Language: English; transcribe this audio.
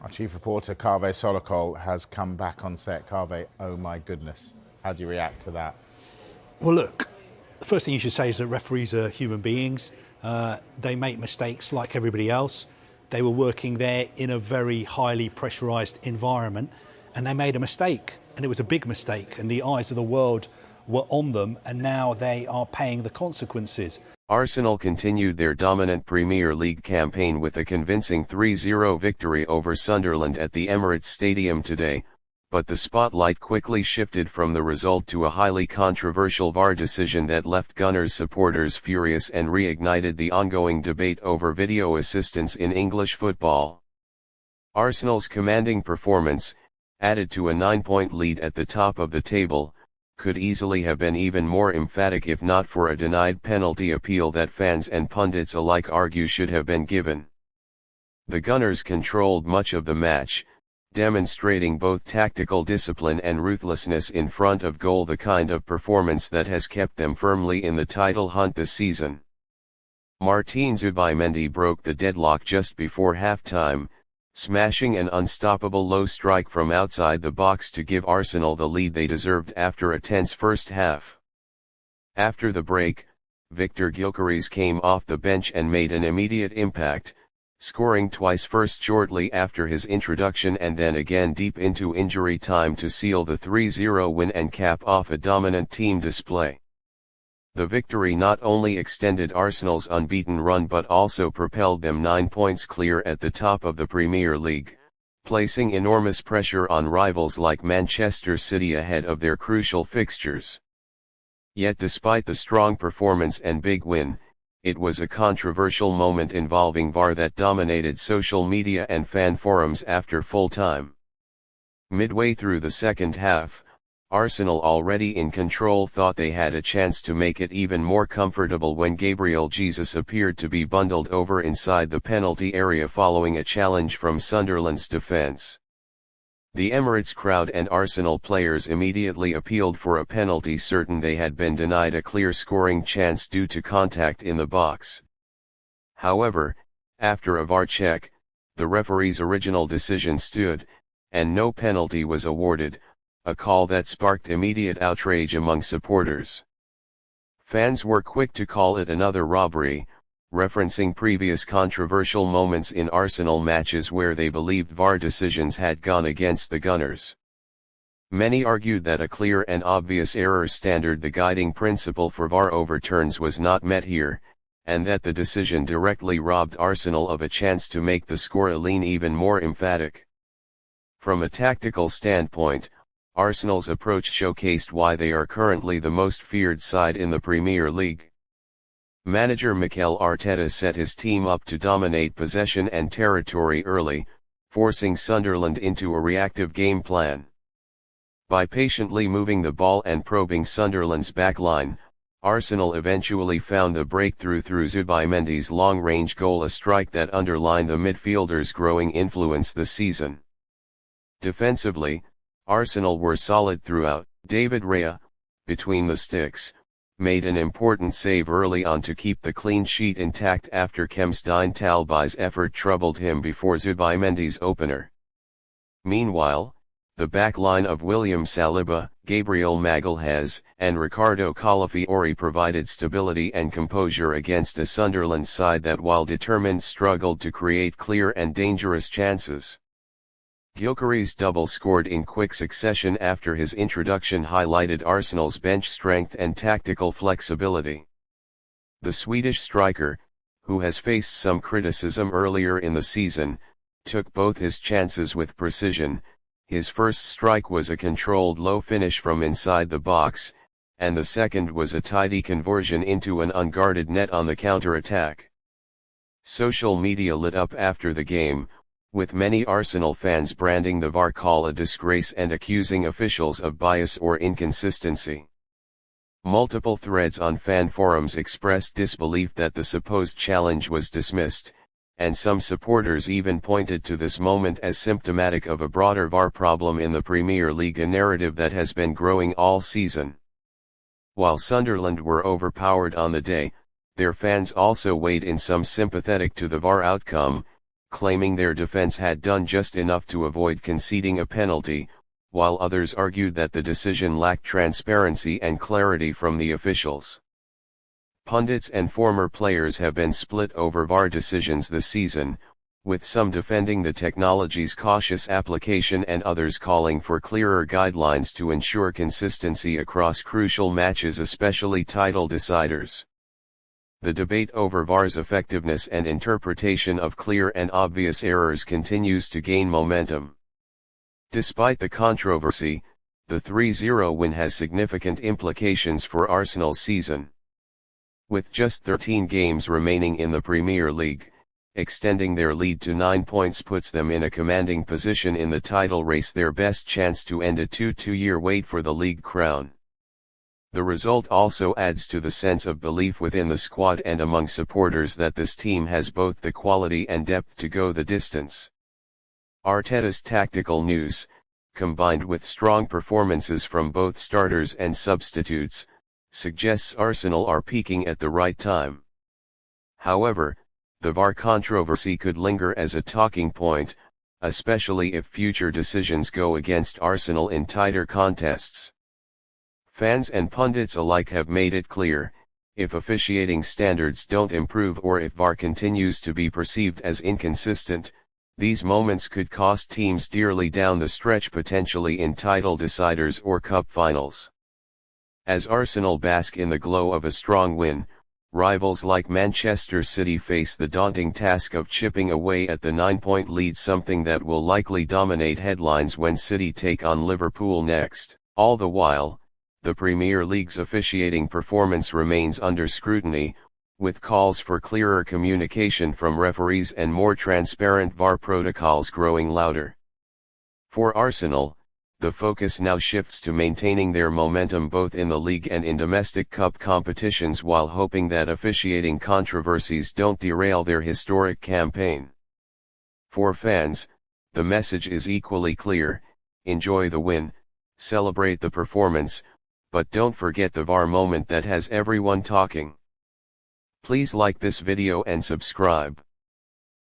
Our chief reporter, Kaveh Solokol, has come back on set. Kaveh, oh my goodness. How do you react to that? Well, look, the first thing you should say is that referees are human beings. They make mistakes like everybody else. They were working there in a very highly pressurised environment, and they made a mistake, and it was a big mistake, and the eyes of the world were on them, and now they are paying the consequences. Arsenal continued their dominant Premier League campaign with a convincing 3-0 victory over Sunderland at the Emirates Stadium today, but the spotlight quickly shifted from the result to a highly controversial VAR decision that left Gunners supporters furious and reignited the ongoing debate over video assistance in English football. Arsenal's commanding performance, added to a 9-point lead at the top of the table, could easily have been even more emphatic if not for a denied penalty appeal that fans and pundits alike argue should have been given. The Gunners controlled much of the match, demonstrating both tactical discipline and ruthlessness in front of goal, the kind of performance that has kept them firmly in the title hunt this season. Martin Zubimendi broke the deadlock just before halftime, smashing an unstoppable low strike from outside the box to give Arsenal the lead they deserved after a tense first half. After the break, Victor Gyökeres came off the bench and made an immediate impact, scoring twice, first shortly after his introduction and then again deep into injury time to seal the 3-0 win and cap off a dominant team display. The victory not only extended Arsenal's unbeaten run but also propelled them 9 points clear at the top of the Premier League, placing enormous pressure on rivals like Manchester City ahead of their crucial fixtures. Yet despite the strong performance and big win, it was a controversial moment involving VAR that dominated social media and fan forums after full time. Midway through the second half, Arsenal, already in control, thought they had a chance to make it even more comfortable when Gabriel Jesus appeared to be bundled over inside the penalty area following a challenge from Sunderland's defence. The Emirates crowd and Arsenal players immediately appealed for a penalty, certain they had been denied a clear scoring chance due to contact in the box. However, after a VAR check, the referee's original decision stood, and no penalty was awarded, a call that sparked immediate outrage among supporters. Fans were quick to call it another robbery, referencing previous controversial moments in Arsenal matches where they believed VAR decisions had gone against the Gunners. Many argued that a clear and obvious error standard, the guiding principle for VAR overturns, was not met here, and that the decision directly robbed Arsenal of a chance to make the scoreline even more emphatic. From a tactical standpoint, Arsenal's approach showcased why they are currently the most feared side in the Premier League. Manager Mikel Arteta set his team up to dominate possession and territory early, forcing Sunderland into a reactive game plan. By patiently moving the ball and probing Sunderland's backline, Arsenal eventually found the breakthrough through Zubimendi's long-range goal, a strike that underlined the midfielder's growing influence this season. Defensively, Arsenal were solid throughout. David Raya, between the sticks, made an important save early on to keep the clean sheet intact after Kemsdine Talbai's effort troubled him before Zubimendi's opener. Meanwhile, the backline of William Saliba, Gabriel Magalhaes, and Ricardo Calafiori provided stability and composure against a Sunderland side that, while determined, struggled to create clear and dangerous chances. Gyökeres' double, scored in quick succession after his introduction, highlighted Arsenal's bench strength and tactical flexibility. The Swedish striker, who has faced some criticism earlier in the season, took both his chances with precision. His first strike was a controlled low finish from inside the box, and the second was a tidy conversion into an unguarded net on the counter-attack. Social media lit up after the game, with many Arsenal fans branding the VAR call a disgrace and accusing officials of bias or inconsistency. Multiple threads on fan forums expressed disbelief that the supposed challenge was dismissed, and some supporters even pointed to this moment as symptomatic of a broader VAR problem in the Premier League, a narrative that has been growing all season. While Sunderland were overpowered on the day, their fans also weighed in, some sympathetic to the VAR outcome, claiming their defense had done just enough to avoid conceding a penalty, while others argued that the decision lacked transparency and clarity from the officials. Pundits and former players have been split over VAR decisions this season, with some defending the technology's cautious application and others calling for clearer guidelines to ensure consistency across crucial matches, especially title deciders. The debate over VAR's effectiveness and interpretation of clear and obvious errors continues to gain momentum. Despite the controversy, the 3-0 win has significant implications for Arsenal's season. With just 13 games remaining in the Premier League, extending their lead to 9 points puts them in a commanding position in the title race, their best chance to end a 2-year wait for the league crown. The result also adds to the sense of belief within the squad and among supporters that this team has both the quality and depth to go the distance. Arteta's tactical news, combined with strong performances from both starters and substitutes, suggests Arsenal are peaking at the right time. However, the VAR controversy could linger as a talking point, especially if future decisions go against Arsenal in tighter contests. Fans and pundits alike have made it clear, if officiating standards don't improve or if VAR continues to be perceived as inconsistent, these moments could cost teams dearly down the stretch, potentially in title deciders or cup finals. As Arsenal bask in the glow of a strong win, rivals like Manchester City face the daunting task of chipping away at the 9-point lead, something that will likely dominate headlines when City take on Liverpool next. All the while, the Premier League's officiating performance remains under scrutiny, with calls for clearer communication from referees and more transparent VAR protocols growing louder. For Arsenal, the focus now shifts to maintaining their momentum both in the league and in domestic cup competitions, while hoping that officiating controversies don't derail their historic campaign. For fans, the message is equally clear: enjoy the win, celebrate the performance, but don't forget the VAR moment that has everyone talking. Please like this video and subscribe.